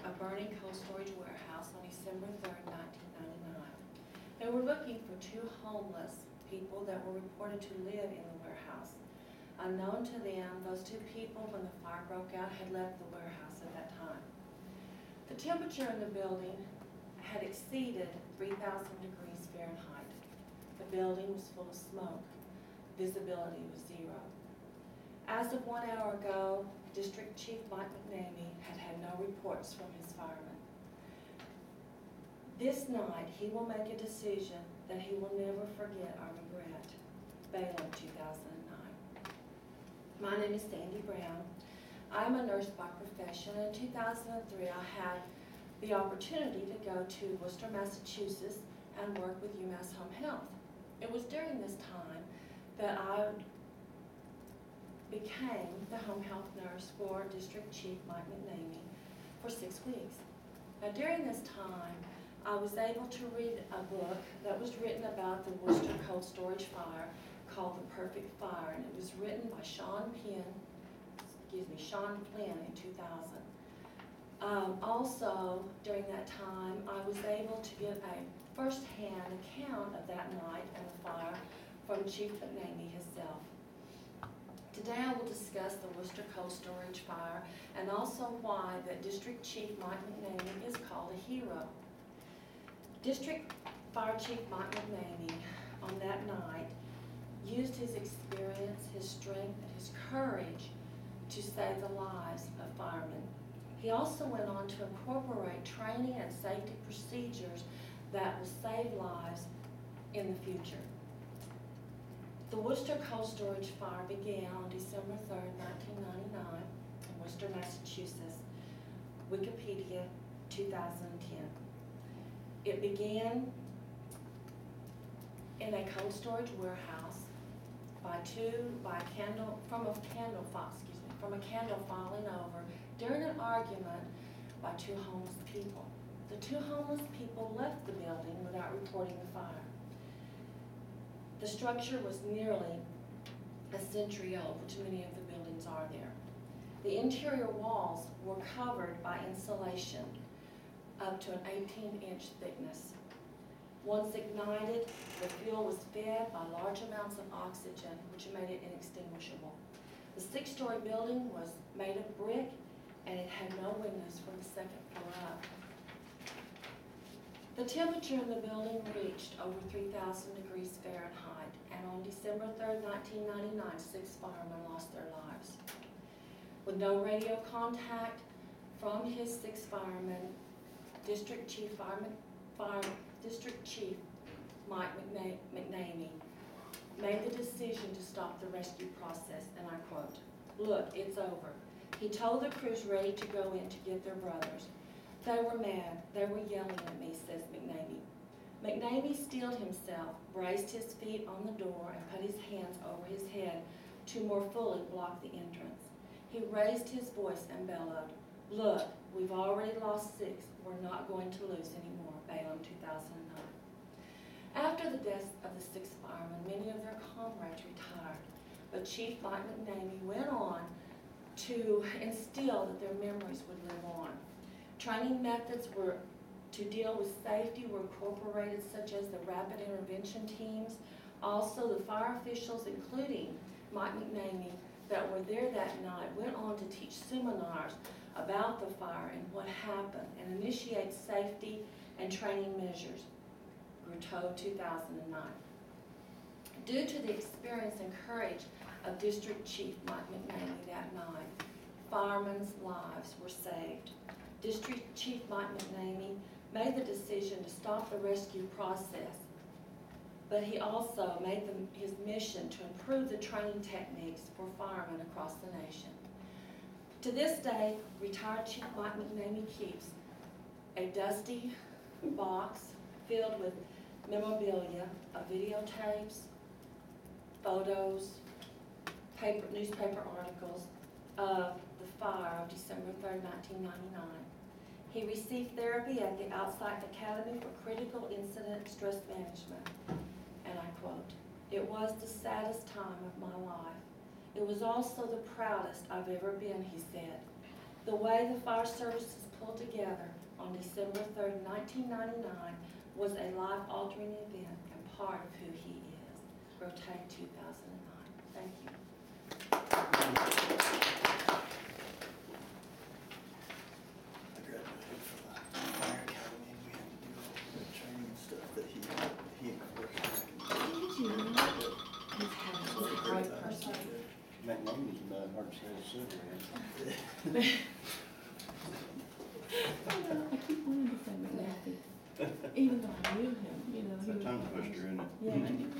a burning cold storage warehouse on December 3rd, 1999. They were looking for two homeless people that were reported to live in the warehouse. Unknown to them, those two people, when the fire broke out, had left the warehouse at that time. The temperature in the building had exceeded 3,000 degrees Fahrenheit. The building was full of smoke. Visibility was zero. As of 1 hour ago, District Chief Mike McNamee had had no reports from his firemen. This night, he will make a decision that he will never forget or regret. Balaam, 2009. My name is Sandy Brown. I'm a nurse by profession. In 2003, I had the opportunity to go to Worcester, Massachusetts and work with UMass Home Health. It was during this time that I became the home health nurse for District Chief Mike McNamee for 6 weeks. Now during this time, I was able to read a book that was written about the Worcester cold storage fire called The Perfect Fire, and it was written by Sean Flynn in 2000. Also, during that time, I was able to get a first-hand account of that night and the fire from Chief McNamee himself. Today I will discuss the Worcester cold storage fire and also why that District Chief Mike McNamee is called a hero. District Fire Chief Mike McNamee on that night used his experience, his strength, and his courage to save the lives of firemen. He also went on to incorporate training and safety procedures that will save lives in the future. The Worcester cold storage fire began on December 3rd, 1999 in Worcester, Massachusetts. Wikipedia, 2010. It began in a cold storage warehouse from a candle falling over during an argument by two homeless people. The two homeless people left the building without reporting the fire. The structure was nearly a century old, which many of the buildings are there. The interior walls were covered by insulation up to an 18-inch thickness. Once ignited, the fuel was fed by large amounts of oxygen, which made it inextinguishable. The 6-story building was made of brick, and it had no windows from the second floor up. The temperature in the building reached over 3,000 degrees Fahrenheit, and on December 3rd, 1999, 6 firemen lost their lives. With no radio contact from his 6 firemen, District Chief Mike McNamee made the decision to stop the rescue process, and I quote, "Look, it's over." He told the crews ready to go in to get their brothers. "They were mad. They were yelling at me," says McNamee. McNamee steeled himself, braced his feet on the door, and put his hands over his head to more fully block the entrance. He raised his voice and bellowed, "Look, we've already lost 6. We're not going to lose any more." Balaam, 2009. After the deaths of the 6 firemen, many of their comrades retired, but Chief Mike McNamee went on to instill that their memories would live on. Training methods to deal with safety were incorporated, such as the rapid intervention teams. Also, the fire officials, including Mike McNamee, that were there that night, went on to teach seminars about the fire and what happened and initiate safety and training measures. Groteau, 2009. Due to the experience and courage of District Chief Mike McNamee that night, firemen's lives were saved. District Chief Mike McNamee made the decision to stop the rescue process, but he also made his mission to improve the training techniques for firemen across the nation. To this day, retired Chief Mike McNamee keeps a dusty box filled with memorabilia of videotapes, photos, newspaper articles of the fire of December 3rd, 1999. He received therapy at the Outside Academy for Critical Incident Stress Management. And I quote, "It was the saddest time of my life. It was also the proudest I've ever been," he said. The way the fire service was pulled together on December 3rd, 1999 was a life-altering event and part of who he is. Rotate 2009. Thank you. I graduated from the fire academy and we had to do all the training and stuff that he and Corey back in the day. He's a great person. McNamee, hard to say his super. I keep wanting to say McNappy, even though I knew him, you know. It's a tongue twister, isn't it? Yeah, I knew.